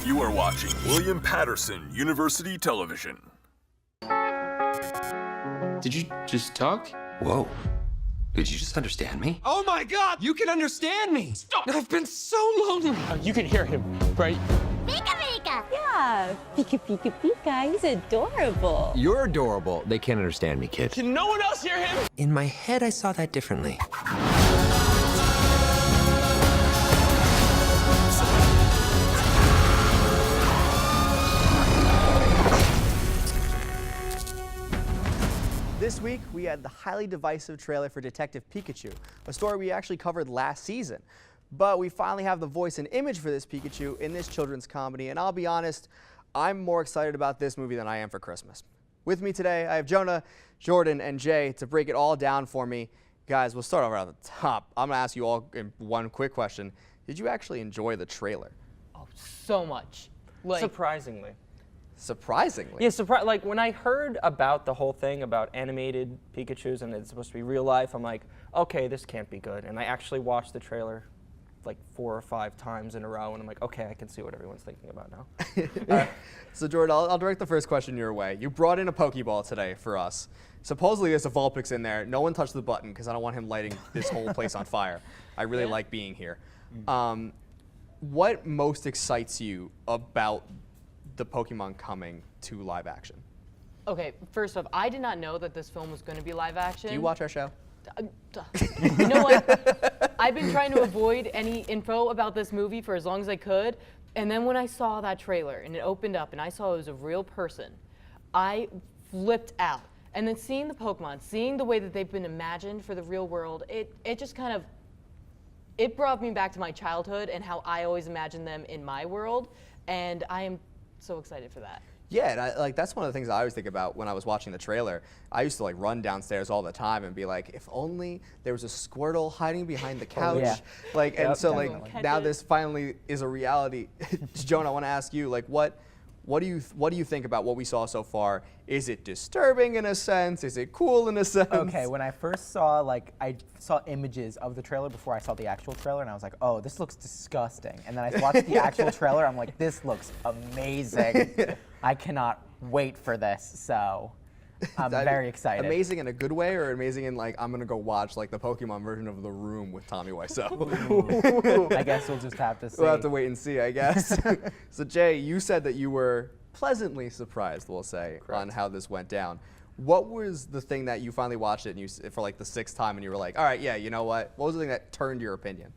You are watching William Patterson University Television. Did you just talk? Whoa. Did you just understand me? Oh my God! You can understand me! Stop! I've been so lonely! You can hear him, right? Pika Pika! Yeah, Pika Pika Pika, he's adorable. You're adorable. They can't understand me, kid. Can no one else hear him? In my head, I saw that differently. This week, we had the highly divisive trailer for Detective Pikachu, a story we actually covered last season. But we finally have the voice and image for this Pikachu in this children's comedy, and I'll be honest, I'm more excited about this movie than I am for Christmas. With me today, I have Jonah, Jordan, and Jay to break it all down for me. Guys, we'll start over at the top. I'm going to ask you all one quick question. Did you actually enjoy the trailer? Oh, so much. Like, Surprisingly. Surprisingly? Yeah, like when I heard about the whole thing about animated Pikachus and it's supposed to be real life, I'm like, okay, this can't be good. And I actually watched the trailer like 4 or 5 times in a row, and I'm like, okay, I can see what everyone's thinking about now. So Jordan, I'll direct the first question your way. You brought in a Pokeball today for us. Supposedly there's a Vulpix in there. No one touched the button because I don't want him lighting this whole place on fire. I really like being here. What most excites you about the Pokemon coming to live action? okay, first off, I did not know that this film was going to be live action. Do you watch our show? You know what? I've been trying to avoid any info about this movie for as long as I could. And then when I saw that trailer and it opened up and I saw it was a real person, I flipped out. And then seeing the Pokemon, seeing the way that they've been imagined for the real world, it just kind of, it brought me back to my childhood and how I always imagined them in my world. And I am so excited for that. Yeah, and that's one of the things I always think about when I was watching the trailer. I used to run downstairs all the time and be like, if only there was a Squirtle hiding behind the couch. Yeah. And so definitely. now this finally is a reality. Joan, I want to ask you, what do you think about what we saw so far? Is it disturbing in a sense? Is it cool in a sense? Okay, when I first saw, I saw images of the trailer before I saw the actual trailer, and I was like, oh, this looks disgusting. And then I watched the actual trailer, I'm like, this looks amazing. I cannot wait for this, so I'm very excited. Amazing in a good way, or amazing in I'm gonna go watch the Pokemon version of The Room with Tommy Wiseau? I guess we'll just have to see. We'll have to wait and see, I guess. So Jay, you said that you were pleasantly surprised, we'll say, on how this went down. What was the thing that you finally watched it and for the 6th time and you were like, all right, yeah, you know what? What was the thing that turned your opinion?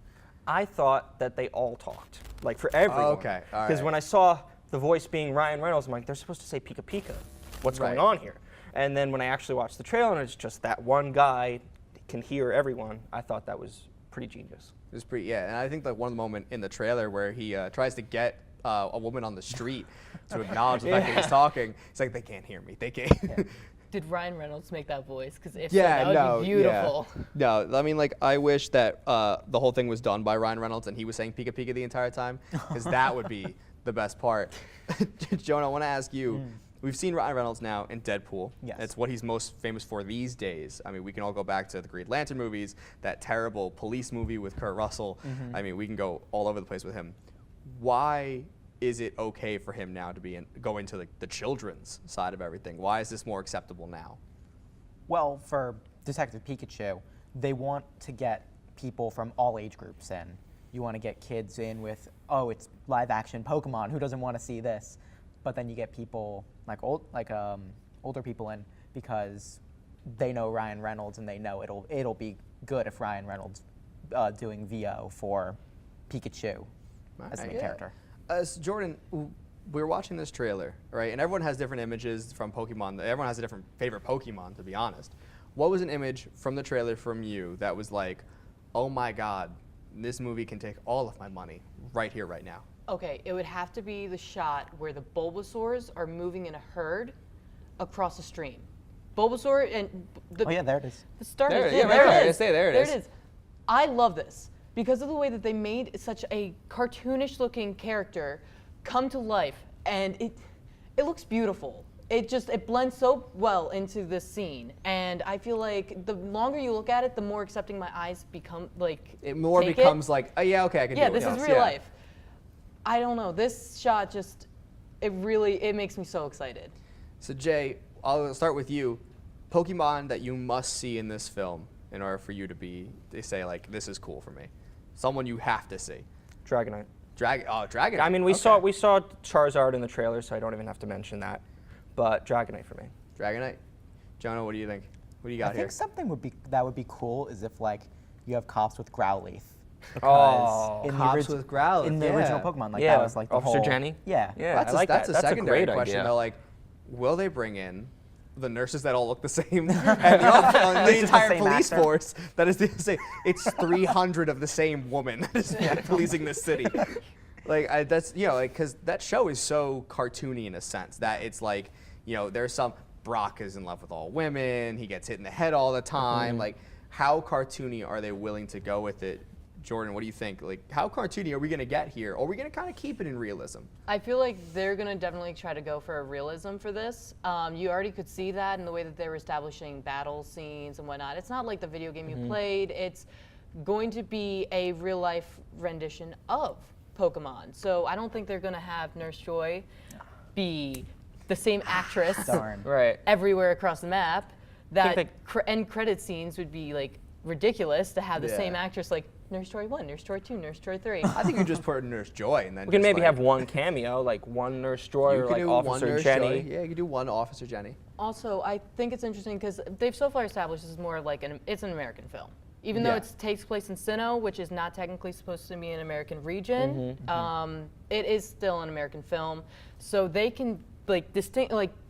I thought that they all talked, for everyone. Oh, okay, all right. Because when I saw the voice being Ryan Reynolds, I'm like, they're supposed to say Pika Pika. What's going on here? And then when I actually watched the trailer and it's just that one guy can hear everyone, I thought that was pretty genius. It was pretty, yeah. And I think one moment in the trailer where he tries to get a woman on the street to acknowledge the fact that he's talking. He's like, they can't hear me. They can't. Yeah. Did Ryan Reynolds make that voice? Because if so, that would be beautiful. Yeah. No, I mean, I wish that the whole thing was done by Ryan Reynolds and he was saying Pika Pika the entire time, because that would be the best part. Jonah, I want to ask you, we've seen Ryan Reynolds now in Deadpool. Yes. It's what he's most famous for these days. I mean, we can all go back to the Green Lantern movies, that terrible police movie with Kurt Russell. I mean, we can go all over the place with him. Why is it okay for him now to go into the children's side of everything? Why is this more acceptable now? Well, for Detective Pikachu, they want to get people from all age groups in. You want to get kids in with, oh, it's live action Pokemon. Who doesn't want to see this? But then you get people older people in because they know Ryan Reynolds and they know it'll be good if Ryan Reynolds doing VO for Pikachu as the main character. So Jordan, we're watching this trailer, right? And everyone has different images from Pokemon. Everyone has a different favorite Pokemon, to be honest. What was an image from the trailer from you that was like, oh my God, this movie can take all of my money right here, right now? Okay, it would have to be the shot where the Bulbasaurs are moving in a herd across a stream. Bulbasaur and oh yeah, there it is. The start there is it is. there There it is. There it is. I love this because of the way that they made such a cartoonish looking character come to life, and it looks beautiful. It blends so well into this scene, and I feel like the longer you look at it, the more accepting my eyes become. It more becomes oh yeah, okay, I can do it. Yeah, this is real life. I don't know. This shot just, it makes me so excited. So Jay, I'll start with you. Pokemon that you must see in this film in order for you to say like, this is cool for me. Someone you have to see. Dragonite. Dragonite. I mean, we saw Charizard in the trailer, so I don't even have to mention that. But Dragonite for me. Dragonite. Jonah, what do you think? What do you got I here? think something that would be cool is if like you have cops with Growlithe. Oh, in cops the with Growlithe, in the yeah. original Pokemon, like Yeah, that was like the Officer whole, Jenny? Yeah. Yeah, That's I like that's that. a That's secondary a great question. idea. Though, like, will they bring in the nurses that all look the same and the entire same police actor. force that is the same? It's 300 of the same woman that is policing this city. Like that's like because that show is so cartoony in a sense that it's like there's some Brock is in love with all women, he gets hit in the head all the time. Like how cartoony are they willing to go with it? Jordan, what do you think? Like, how cartoony are we going to get here? Or are we going to kind of keep it in realism? I feel like they're going to definitely try to go for a realism for this. You already could see that in the way that they were establishing battle scenes and whatnot. It's not like the video game you played. It's going to be a real-life rendition of Pokemon. So I don't think they're going to have Nurse Joy be the same actress Darn. Right. everywhere across the map. That think end credit scenes would be like ridiculous to have the Yeah. same actress like Nurse Joy 1, Nurse Joy 2, Nurse Joy 3. I think you just put Nurse Joy and then We can just, maybe like, have one cameo, like one Nurse Joy you or could like do one Officer Nurse Jenny. Joy. Yeah, you could do one Officer Jenny. Also, I think it's interesting because they've so far established this is more like it's an American film. Even though Yeah. it takes place in Sinnoh, which is not technically supposed to be an American region, it is still an American film. So they can like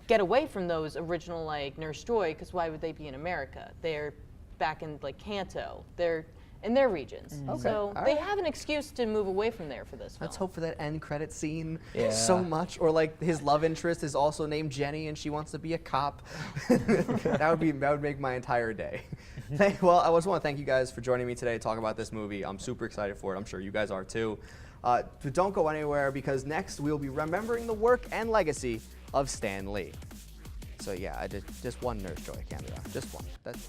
get away from those original like Nurse Joy, because why would they be in America? They're back in like Kanto. They're in their regions. So All they right. have an excuse to move away from there for this film. Let's hope for that end credit scene Yeah. so much. Or like his love interest is also named Jenny and she wants to be a cop. that would make my entire day. Well, I just want to thank you guys for joining me today to talk about this movie. I'm super excited for it. I'm sure you guys are too. But don't go anywhere because next we'll be remembering the work and legacy of Stan Lee. So yeah, I did just one Nurse Joy cameo. Just one. That's